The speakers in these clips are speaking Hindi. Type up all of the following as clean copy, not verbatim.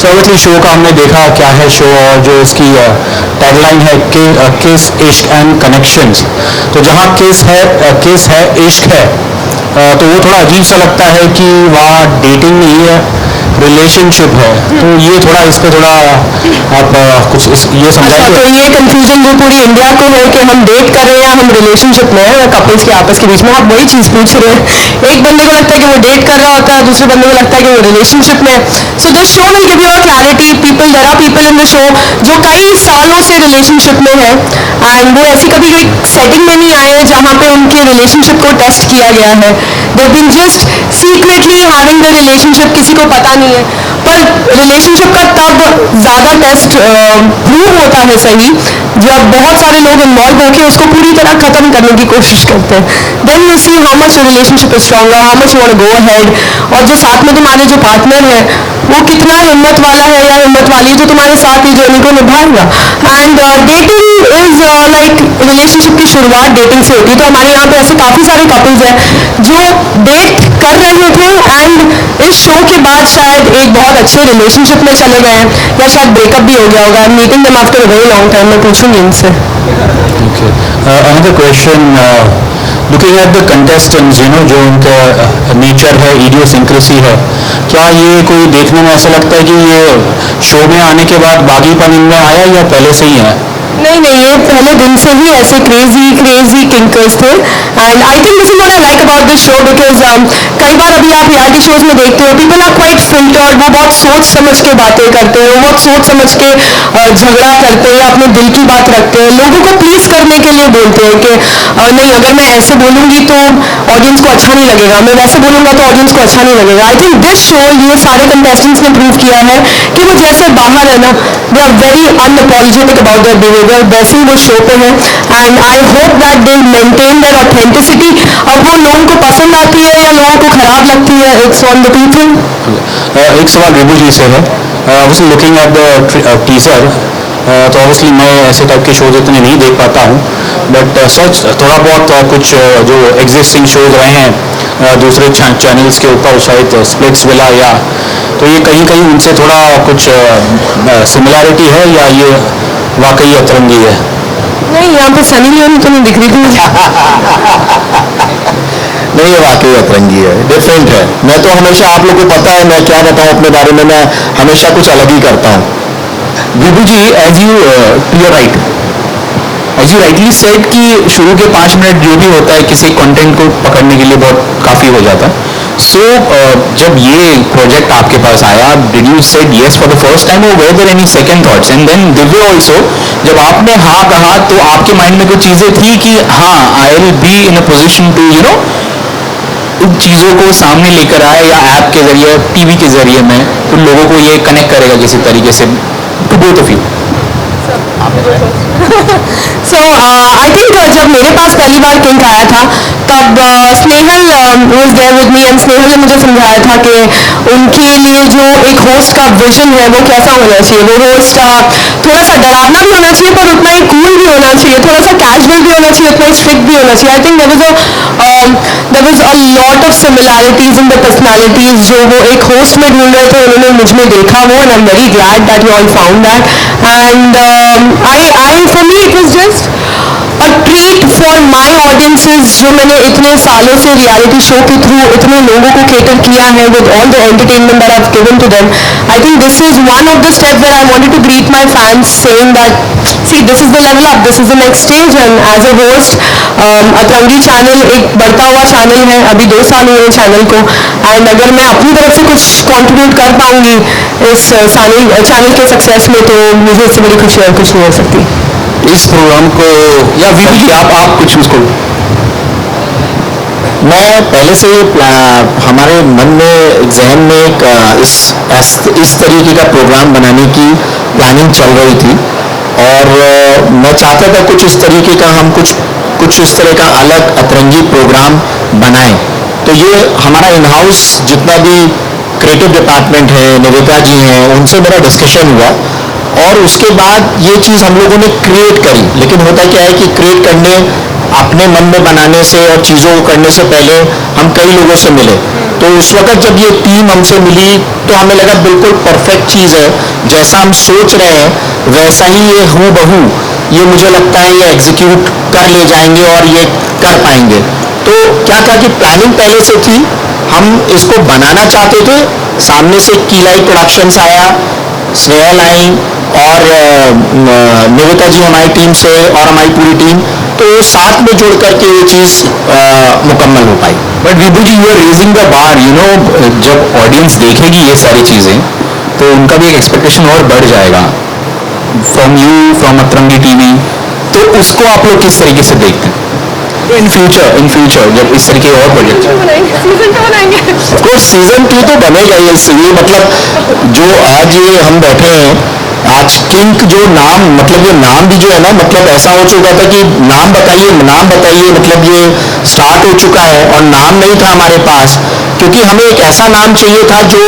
सो ऑब्वियसली शो का हमने देखा क्या है शो, और जो इसकी टैगलाइन है किस इश्क एंड कनेक्शंस, तो जहाँ किस है इश्क है, तो वो थोड़ा अजीब सा लगता है कि वहाँ डेटिंग नहीं है, रिलेशनशिप है। तो ये थोड़ा इस पे थोड़ा आप कुछ ये समझाइए। तो ये कंफ्यूजन जो पूरी इंडिया को है कि हम डेट कर रहे हैं या हम रिलेशनशिप में हैं कपल्स के आपस के बीच में, आप वही चीज़ पूछ रहे हैं। एक बंदे को लगता है कि वो डेट कर रहा होता है, दूसरे बंदे को लगता है कि वो रिलेशनशिप में है। So this show will give you a clarity. There are people in the show जो कई सालों से रिलेशनशिप में है, एंड वो ऐसी कभी कोई सेटिंग में नहीं आए हैं जहाँ पे उनके रिलेशनशिप को टेस्ट किया गया है। They been just secretly having the relationship, किसी को पता नहीं है। पर रिलेशनशिप का तब ज़्यादा टेस्ट प्रूव होता है सही जब बहुत सारे लोग इन्वॉल्व होकर उसको पूरी तरह ख़त्म करने की कोशिश करते हैं। Then you see how much relationship is stronger, how much you want to go ahead, और जो साथ में तुम्हारे जो पार्टनर है वो कितना हिम्मत वाला है या हिम्मत वाली है जो तुम्हारे साथ ये जर्नी को निभाएगा। And dating is like relationship की शुरुआत डेटिंग से होती है। तो हमारे यहाँ पे ऐसे काफ़ी सारे कपल्स हैं जो डेट कर रहे थे एंड इस शो के बाद शायद एक बहुत अच्छे रिलेशनशिप में चले गए हैं, या शायद ब्रेकअप भी हो गया होगा। Meeting them after a very long time, मैं पूछूंगी इनसे। Another question, looking at the contestants, जो उनका नेचर है, इडियोसिंक्रेसी है, क्या ये कोई देखने में ऐसा लगता है कि ये शो में आने के बाद बागीपन इनमें आया या पहले से ही है? नहीं, ये पहले दिन से ही ऐसे क्रेजी किंकर्स थे। And I think this is what I like about this show, because कई बार अभी आप रियलिटी शोज में देखते हो पीपल आर क्वाइट फिल्टर्ड, वो बहुत सोच समझ के बातें करते हैं, वो बहुत सोच समझ के झगड़ा करते हैं, अपने दिल की बात रखते हैं, लोगों को प्लीज करने के लिए बोलते हैं कि नहीं अगर मैं ऐसे बोलूंगी तो ऑडियंस को अच्छा नहीं लगेगा, मैं वैसे बोलूंगा तो ऑडियंस को अच्छा नहीं लगेगा। आई थिंक दिस शो, ये सारे कंटेस्टेंट्स ने प्रूव किया है कि वो जैसे बाहर है ना, they are very unapologetic about their behaviour, वैसे ही वो शो पे है। And I hope that they maintain their authenticity. अब वो लोगों को पसंद आती है या लोगों को खराब लगती है, इट्स ऑन द पीपल। एक सवाल विभू जी से है, obviously looking at the teaser, तो ऑब्वियसली मैं ऐसे टाइप के शोज इतने नहीं देख पाता हूँ, बट सच थोड़ा बहुत कुछ जो एग्जिस्टिंग शोज रहे हैं दूसरे चैनल्स के ऊपर, शायद स्प्लिट्स विला, या तो ये कहीं कहीं उनसे थोड़ा कुछ सिमिलैरिटी है या ये वाकई अतरंगी है? नहीं, यहाँ पे सनी लियोनी तो नहीं दिख रही थी मुझे। नहीं, ये वाकई अतरंगी है, डिफरेंट है। मैं तो हमेशा, आप लोगों को पता है मैं क्या बताऊं अपने बारे में, मैं हमेशा कुछ अलग ही करता हूं। विभू जी, एज यू राइटली सेड कि शुरू के 5 मिनट जो भी होता है किसी कंटेंट को पकड़ने के लिए बहुत काफ़ी हो जाता है। सो जब ये प्रोजेक्ट आपके पास आया, did you said yes for the first time, और were there any second thoughts? And then Divya also, जब आपने हाँ कहा तो आपके माइंड में कुछ चीज़ें थी कि हाँ I will be in a position to उन चीज़ों को सामने लेकर आए, या ऐप के जरिए, टीवी के जरिए में उन लोगों को ये कनेक्ट करेगा किसी तरीके से, to both of you? So I think जब मेरे पास पहली बार किंक आया था तब Snehal was there with me, and Snehal ने मुझे समझाया था कि उनके लिए जो एक होस्ट का विजन है वो कैसा होना चाहिए। वो होस्ट थोड़ा सा डरावना भी होना चाहिए पर उतना ही कूल भी होना चाहिए, थोड़ा सा कैजुअल भी होना चाहिए, उतना ही स्ट्रिक्ट भी होना चाहिए। I think there was a lot of similarities in the personalities जो वो एक होस्ट में ढूंढ रहे थे, उन्होंने मुझ में देखा वो, and I am very glad that you all found that. And for me it was just a treat for my audiences जो मैंने इतने सालों से रियलिटी शो के थ्रू इतने लोगों को cater किया है with all the entertainment that I've given to them. I think this is one of the steps that I wanted to greet my fans saying that see this is the level up, this is the next stage, and as a host अतरंगी चैनल एक बढ़ता हुआ चैनल है, अभी 2 साल हुए चैनल को, एंड अगर मैं अपनी तरफ से कुछ कंट्रीब्यूट कर पाऊंगी इस चैनल के सक्सेस में तो मुझे इससे बड़ी खुशी और कुछ नहीं हो सकती। इस प्रोग्राम को, या विभू जी आप कुछ उसको? मैं पहले से हमारे मन में, जहन में एक इस तरीके का प्रोग्राम बनाने की प्लानिंग चल रही थी, और मैं चाहता था कुछ इस तरीके का, हम कुछ इस तरह का अलग अतरंगी प्रोग्राम बनाएं। तो ये हमारा इन हाउस जितना भी क्रिएटिव डिपार्टमेंट है, निवेदिता जी हैं, उनसे मेरा डिस्कशन हुआ और उसके बाद ये चीज़ हम लोगों ने क्रिएट करी। लेकिन होता क्या है कि क्रिएट करने, अपने मन में बनाने से और चीज़ों को करने से पहले हम कई लोगों से मिले, तो उस वक्त जब ये टीम हमसे मिली तो हमें लगा बिल्कुल परफेक्ट चीज़ है, जैसा हम सोच रहे हैं वैसा ही ये हूबहू, ये मुझे लगता है ये एग्जीक्यूट कर ले जाएंगे और ये कर पाएंगे। तो क्या था कि प्लानिंग पहले से थी, हम इसको बनाना चाहते थे, सामने से कीलाई प्रोडक्शंस आया, स्नेहल आई और निवेदिता जी हमारी टीम से और हमारी पूरी टीम, तो साथ में जोड़ करके ये चीज़ मुकम्मल हो पाई। But Vibhu ji, you are raising the bar, you know, जब ऑडियंस देखेगी ये सारी चीज़ें तो उनका भी एक एक्सपेक्टेशन और बढ़ जाएगा फ्रॉम यू, फ्रॉम अतरंगी टीवी। तो उसको आप लोग किस तरीके से देखते हैं इन फ्यूचर जब इस तरीके और प्रोजेक्ट? ऑफकोर्स सीजन 2 तो बनेगा ही। इसलिए मतलब जो आज ये हम बैठे हैं, आज किंग जो नाम, मतलब ये नाम भी जो है ना, मतलब ऐसा हो चुका था कि नाम बताइए, मतलब ये स्टार्ट हो चुका है और नाम नहीं था हमारे पास, क्योंकि हमें एक ऐसा नाम चाहिए था जो,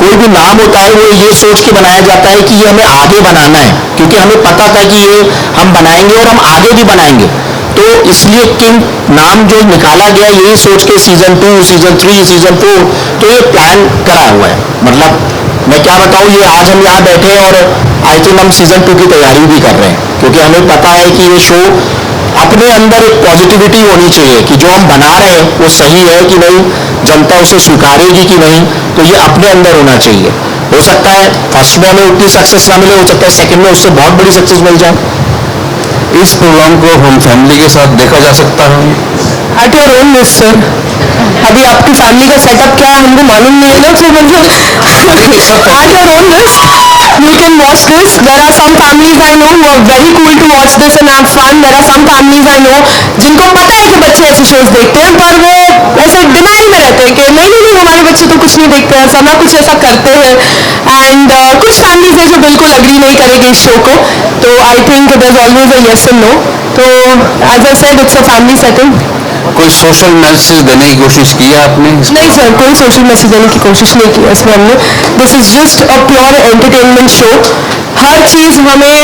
कोई भी नाम होता है वो ये सोच के बनाया जाता है कि ये हमें आगे बनाना है, क्योंकि हमें पता था कि ये हम बनाएंगे और हम आगे भी बनाएंगे। तो इसलिए किंग नाम जो निकाला गया यही सोच के सीजन 2, सीजन 3, सीजन 4, तो ये प्लान करा हुआ है। मतलब मैं क्या बताऊँ, ये आज हम यहाँ बैठे हैं और आई थिंक हम सीजन 2 की तैयारी भी कर रहे हैं, क्योंकि हमें पता है कि ये शो, अपने अंदर एक पॉजिटिविटी होनी चाहिए कि जो हम बना रहे हैं वो सही है कि नहीं, जनता उसे स्वीकारेगी कि नहीं, तो ये अपने अंदर होना चाहिए। हो सकता है फर्स्ट में हमें उतनी सक्सेस ना मिले, हो सकता है सेकंड में उससे बहुत बड़ी सक्सेस मिल जाए। इस प्रोग्राम को हम फैमिली के साथ देखा जा सकता है? At your own risk sir. अभी आपकी फैमिली का सेटअप क्या है हमको मालूम नहीं है ना, तो मतलब at your own risk you can watch this. There are some families I know who are very cool to watch this and have fun. There are some families I know जिनको पता है कि बच्चे ऐसे शोज देखते हैं, पर वो ऐसे डिनाइल में रहते हैं कि नहीं हमारे बच्चे तो कुछ नहीं देखते हैं, सब कुछ ऐसा करते हैं। एंड कुछ फैमिलीज है जो बिल्कुल अग्री नहीं करेगी इस शो को, तो I think there is always a yes and no. तो as I said, it's a family setting. कोई सोशल मैसेज देने की कोशिश की है आपने? नहीं सर, कोई सोशल मैसेज देने की कोशिश नहीं की इसमें हमने। This is just a pure entertainment show. हर चीज़ हमें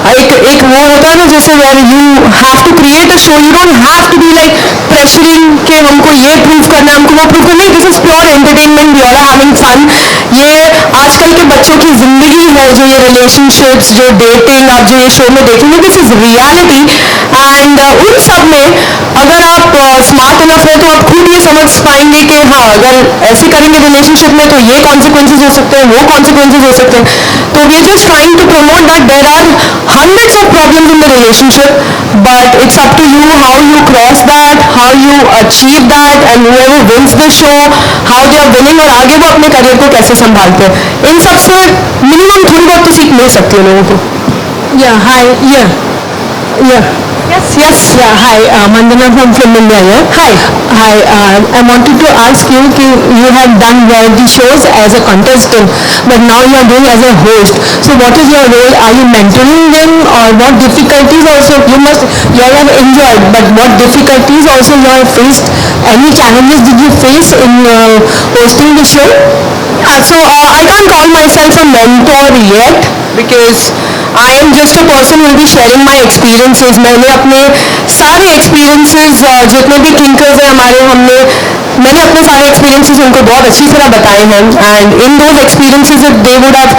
एक वो होता है ना, जैसे where you have to create a show, you don't have to be like pressuring के हमको ये प्रूव करना है, हमको वो प्रूव करना है। This is pure entertainment, we are having fun. ये आजकल के बच्चों की जिंदगी है, जो ये रिलेशनशिप्स, जो डेटिंग आप जो ये शो में देखेंगे, दिस इज रियलिटी। एंड उन सब में अगर आप स्मार्ट इनफ है तो आप खुद ये समझ पाएंगे कि हाँ, अगर ऐसे करेंगे रिलेशनशिप में तो ये कॉन्सिक्वेंसेज हो सकते हैं, वो कॉन्सिक्वेंसेज हो सकते हैं। तो we are just trying to promote that there are hundreds of problems in the relationship, but it's up to you how you cross that, how you achieve that, and whoever wins the show, how they are winning, और आगे वो अपने करियर को कैसे संभालते हैं। इन सबसे मिनिमम थोड़ी बहुत तो सीख मिल सकती है लोगों को। Yeah, hi. Yeah. Yes. Yeah, hi. Mandana from Film India here. Hi. I wanted to ask you कि you have done variety shows as a contestant, but now you are doing as a host. So what is your role? Are you mentoring them, or what difficulties also you all have enjoyed, but what difficulties also you have faced? Any challenges did you face in hosting the show? So I can't call myself a mentor yet because I am just a person who will be sharing my experiences. मैंने अपने सारे experiences जितने भी किंकर्स हैं हमारे, मैंने अपने सारे experiences उनको बहुत अच्छी तरह बताए हैं, and in those experiences if they would have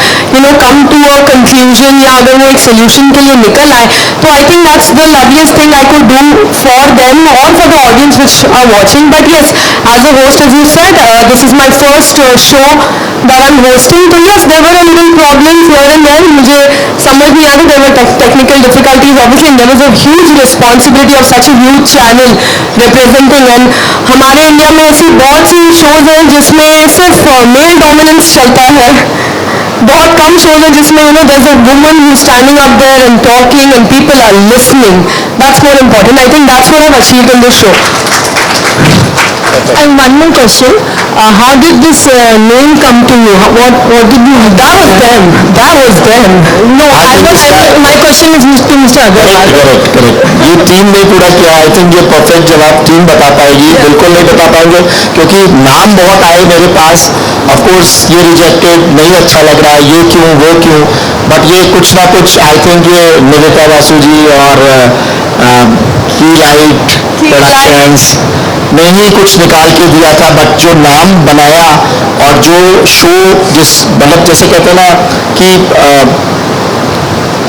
come to a conclusion या अगर वो एक solution के लिए निकल आए, तो I think that's the loveliest thing I could do for them or for the audience which are watching. But yes, as a host, as you said, this is my first show that I'm hosting, तो yes, there were a little problems here and there. मुझे समझ नहीं आ रही, there were technical difficulties obviously, and there was a huge responsibility of such a huge channel representing, and हमारे इंडिया में ऐसी बहुत सी शोज हैं जिसमें सिर्फ मेल डोमिनेंस चलता है, बहुत कम शोज हैं जिसमें there's a woman who's standing up there and talking and people are listening. That's more important. I think that's what I've achieved in this show. And one more question. How did this name come to you? What did you... That was them. That was them. No, my question is to Mr. Agarwal. Correct ये टीम ने पूरा किया. आई थिंक ये परफेक्ट जवाब टीम बता पाएगी. बिल्कुल नहीं बता पाएंगे क्योंकि नाम बहुत आए मेरे पास. ऑफ कोर्स ये रिजेक्टेड, नहीं अच्छा लग रहा है, ये क्यों वो क्यों, बट ये कुछ ना कुछ आई थिंक ये निवेदिता वासु जी और की लाइट प्रोडक्शंस ने ही कुछ निकाल के दिया था. बट जो नाम बनाया और जो शो जिस मतलब जैसे कहते हैं ना कि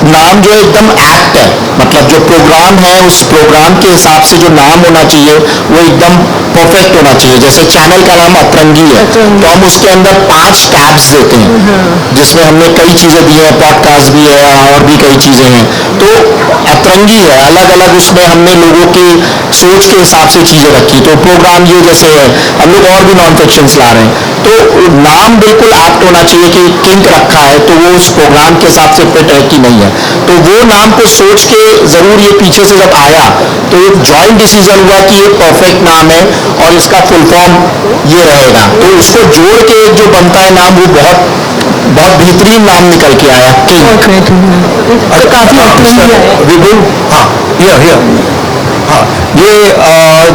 नाम जो एकदम एक्ट है, मतलब जो प्रोग्राम है उस प्रोग्राम के हिसाब से जो नाम होना चाहिए वो एकदम परफेक्ट होना चाहिए. जैसे चैनल का नाम अतरंगी है तो हम उसके अंदर 5 टैब्स देते हैं जिसमें हमने कई चीज़ें दी हैं, पॉडकास्ट भी है और भी कई चीज़ें हैं. तो अतरंगी है, अलग अलग उसमें हमने लोगों की सोच के हिसाब से चीज़ें रखी. तो प्रोग्राम ये जैसे है, हम लोग और भी नॉन फिक्शंस ला रहे हैं. तो नाम बिल्कुल एप्ट होना चाहिए कि किंक रखा है तो वो उस प्रोग्राम के हिसाब से फिट है कि नहीं है. तो वो नाम को सोच के ज़रूर ये पीछे से जब आया तो एक जॉइंट डिसीजन हुआ कि ये परफेक्ट नाम है और इसका फुल फॉर्म ये रहेगा. तो उसको जोड़ के जो बनता है नाम वो बहुत बहुत बेहतरीन नाम निकल के आया, किंग. काफी विपुल, हाँ हाँ, ये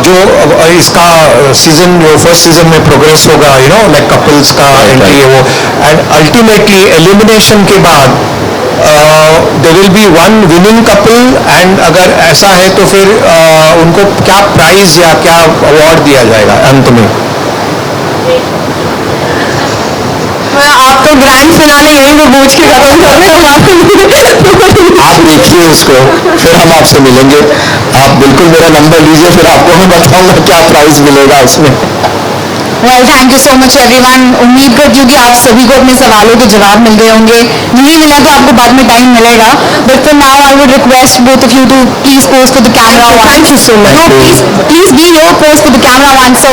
जो इसका सीजन जो फर्स्ट सीजन में प्रोग्रेस होगा, लाइक कपल्स का एंट्री है वो, एंड अल्टीमेटली एलिमिनेशन के बाद there will be one winning couple. And अगर ऐसा है तो फिर उनको क्या प्राइज या क्या अवार्ड दिया जाएगा अंत में? आप तो ग्रैंड फिनाले यहीं पे पूछ के खत्म कर रहे हो. आप देखिए उसको, फिर हम आपसे मिलेंगे. आप बिल्कुल मेरा नंबर लीजिए, फिर आपको मैं बताऊंगा क्या प्राइज मिलेगा इसमें. Well thank you so much everyone. उम्मीद करती हूँ कि आप सभी को अपने सवालों के जवाब मिल गए होंगे. नहीं मिला तो आपको बाद में टाइम मिलेगा. But for now I would request both of you to please pose for the camera. Thank you so much. Please be your pose for the camera one. So